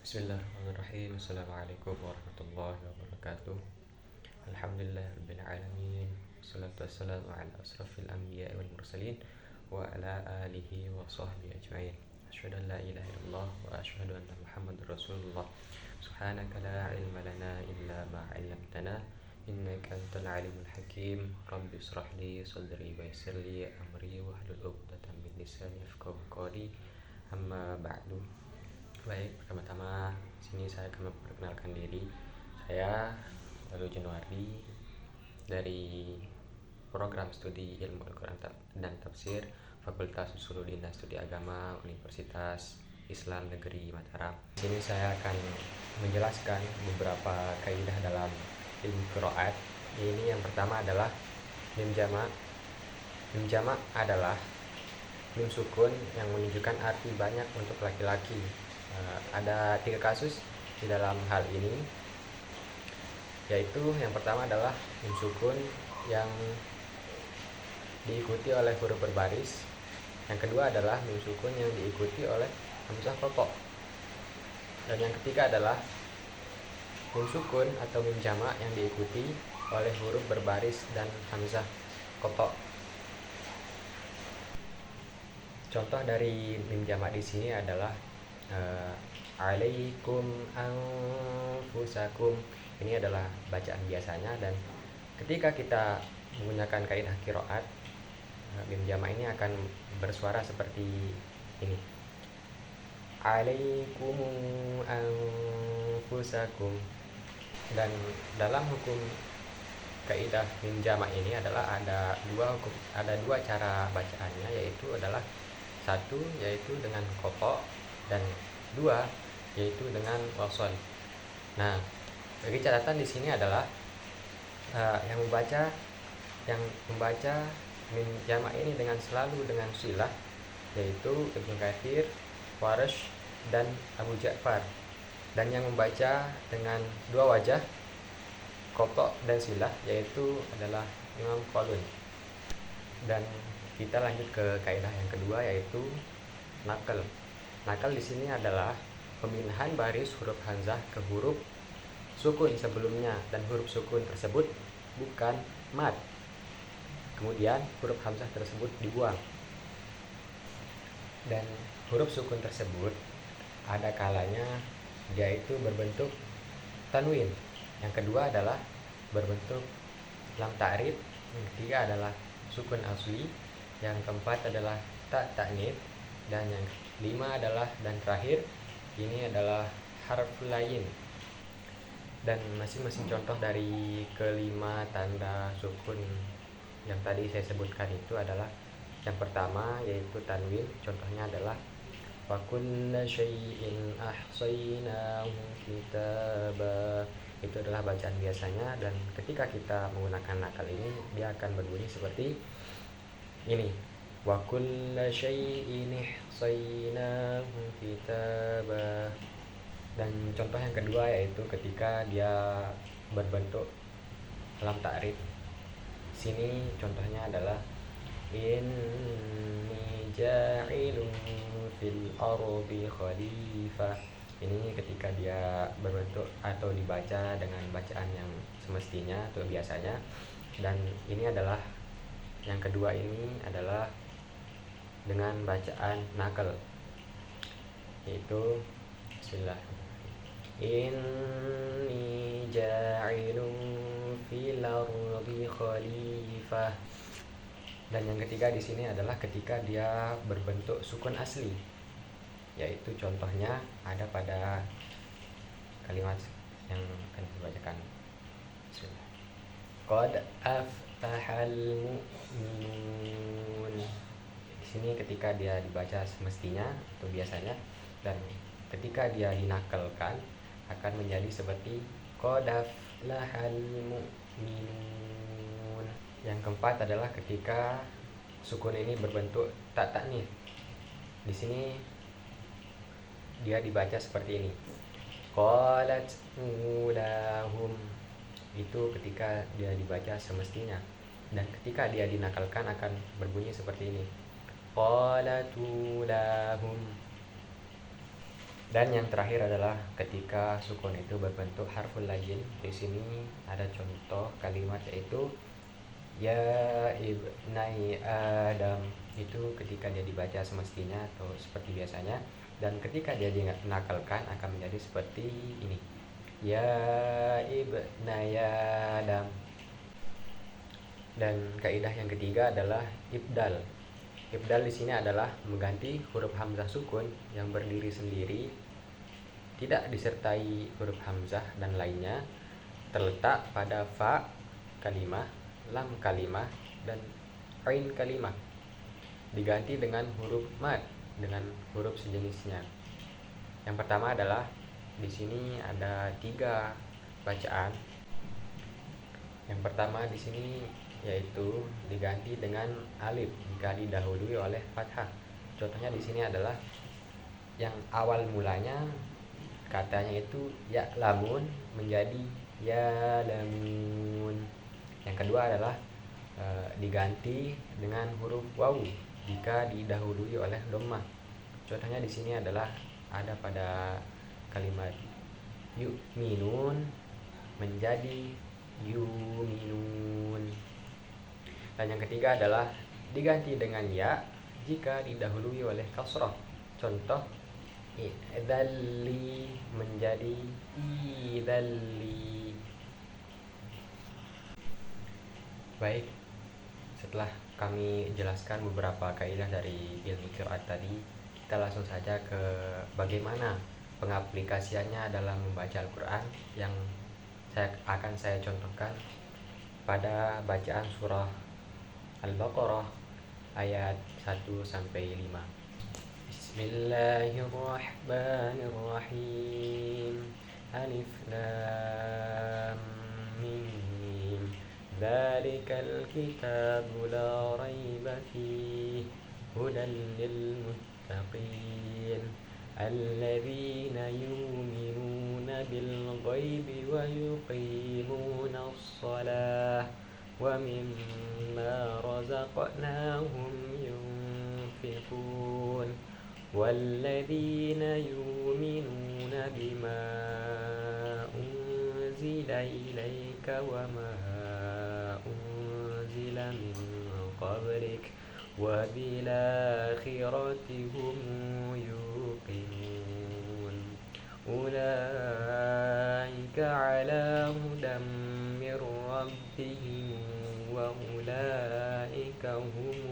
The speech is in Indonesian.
Bismillahirrahmanirrahim. Assalamualaikum warahmatullahi wabarakatuh. Alhamdulillahirrabbilalamin. Wassalatu wassalamu ala asrafil anbiya wal mursalin wa ala alihi wa sahbihi ajma'in. Asyhadu an la ilaha illallah wa asyhadu anna Muhammadar Rasulullah. Subhanaka la ilma lana illa ma 'allamtana innaka antal alimul hakim. Rabbi ishrah li sadri wa yassir li amri wahlul 'uqdatam min lisani yafqahu qawli. Amma ba'du. Baik, pertama-tama sini saya akan memperkenalkan diri. Saya Lalu Januari dari program studi Ilmu Al-Quran dan Tafsir Fakultas Usuluddin dan Studi Agama Universitas Islam Negeri Mataram. Sini saya akan menjelaskan beberapa kaidah dalam ilmu qiraat. Ini yang pertama adalah mim jamak. Mim jamak adalah mim sukun yang menunjukkan arti banyak untuk laki-laki. Ada 3 kasus di dalam hal ini, yaitu yang pertama adalah mim sukun yang diikuti oleh huruf berbaris. Yang kedua adalah mim sukun yang diikuti oleh hamzah qata. Dan yang ketiga adalah mim sukun atau mim jamak yang diikuti oleh huruf berbaris dan hamzah qata. Contoh dari mim jamak di sini adalah alaikum anfusakum. Ini adalah bacaan biasanya, dan ketika kita menggunakan kaidah qiraat, mim jamak ini akan bersuara seperti ini. Alaikum anfusakum. Dan dalam hukum kaidah mim jamak ini adalah ada dua cara bacaannya, yaitu adalah satu yaitu dengan qata dan dua yaitu dengan wasal. Nah, bagi catatan di sini adalah yang membaca mim jamak ini selalu dengan silah, yaitu Ibnu Katsir, Warsh, dan Abu Ja'far. Dan yang membaca dengan dua wajah, qata dan silah, yaitu adalah Imam Qalun. Dan kita lanjut ke kaidah yang kedua, yaitu naqal. Naqal di sini adalah pemindahan baris huruf hamzah ke huruf sukun sebelumnya, dan huruf sukun tersebut bukan mad. Kemudian huruf hamzah tersebut dibuang. Dan huruf sukun tersebut ada kalanya dia itu berbentuk tanwin. Yang kedua adalah berbentuk lam ta'rif. Yang ketiga adalah sukun asli. Yang keempat adalah ta ta'nits. Dan yang kelima adalah, dan terakhir ini adalah harf lain. Dan masing-masing contoh dari kelima tanda sukun yang tadi saya sebutkan itu adalah yang pertama yaitu tanwin. Contohnya adalah wa kulla syai'in ahsaynahu kitaba. Itu adalah bacaan biasanya, dan ketika kita menggunakan naqal ini dia akan berbunyi seperti ini. Wa kulla syai'in ihsaynahu kitaba. Dan contoh yang kedua yaitu ketika dia berbentuk lam ta'rif. Sini contohnya adalah inni ja'ilun fil ardi khalifah. Ini ketika dia berbentuk atau dibaca dengan bacaan yang semestinya atau biasanya. Dan ini adalah yang kedua, ini adalah dengan bacaan naqal, yaitu bismillah. Inni ja'ilun fil ardi khalifah. Dan yang ketiga di sini adalah ketika dia berbentuk sukun asli, yaitu contohnya ada pada kalimat yang akan dibacakan. Bismillah. Qad aftahal mu'minun. Di sini ketika dia dibaca semestinya atau biasanya, dan ketika dia dinakalkan akan menjadi seperti qad aflahal mu'minun. Yang keempat adalah ketika sukun ini berbentuk ta ta'nits. Di sini dia dibaca seperti ini. Qalat ulahum. Itu ketika dia dibaca semestinya, dan ketika dia dinakalkan akan berbunyi seperti ini. Qalat ulahum. Dan yang terakhir adalah ketika sukun itu berbentuk harful layin. Di sini ada contoh kalimat yaitu ya ibnai Adam, itu ketika dia dibaca semestinya atau seperti biasanya, dan ketika dia dinakalkan akan menjadi seperti ini, ya ibnai Adam. Dan kaidah yang ketiga adalah ibdal. Ibdal di sini adalah mengganti huruf hamzah sukun yang berdiri sendiri, tidak disertai huruf hamzah dan lainnya, terletak pada fa kalimah, lam kalimah, dan ain kalimah, diganti dengan huruf mad dengan huruf sejenisnya. Yang pertama adalah di sini ada 3 bacaan. Yang pertama di sini yaitu diganti dengan alif jika didahului oleh fathah. Contohnya di sini adalah yang awal mulanya katanya itu ya lamun menjadi ya lamun. Yang kedua adalah diganti dengan huruf waw jika didahului oleh dhammah. Contohnya di sini adalah ada pada kalimat yu'minun menjadi yuminun. Dan yang ketiga adalah diganti dengan ya jika didahului oleh kasrah. Contoh idzalli menjadi idzalli. Baik, setelah kami jelaskan beberapa kaidah dari ilmu qiraat tadi, kita langsung saja ke bagaimana pengaplikasiannya dalam membaca Al-Quran yang akan saya contohkan pada bacaan surah Al-Baqarah ayat 1-5. Bismillahirrahmanirrahim. Alif lam mim. Dzalikal kitabu la raiba fihi hudan lil muttaqin alladzina yu'minuna bil ghaibi wa yuqimuna as-salah wa mimma razaqnahum yunfiqun walladzina yu'minuna bima unzila ilayka wa ma unzila min qablik wa bil akhirati hum yuqinun ulaika ala hudan min rabbihim wa ulaika humul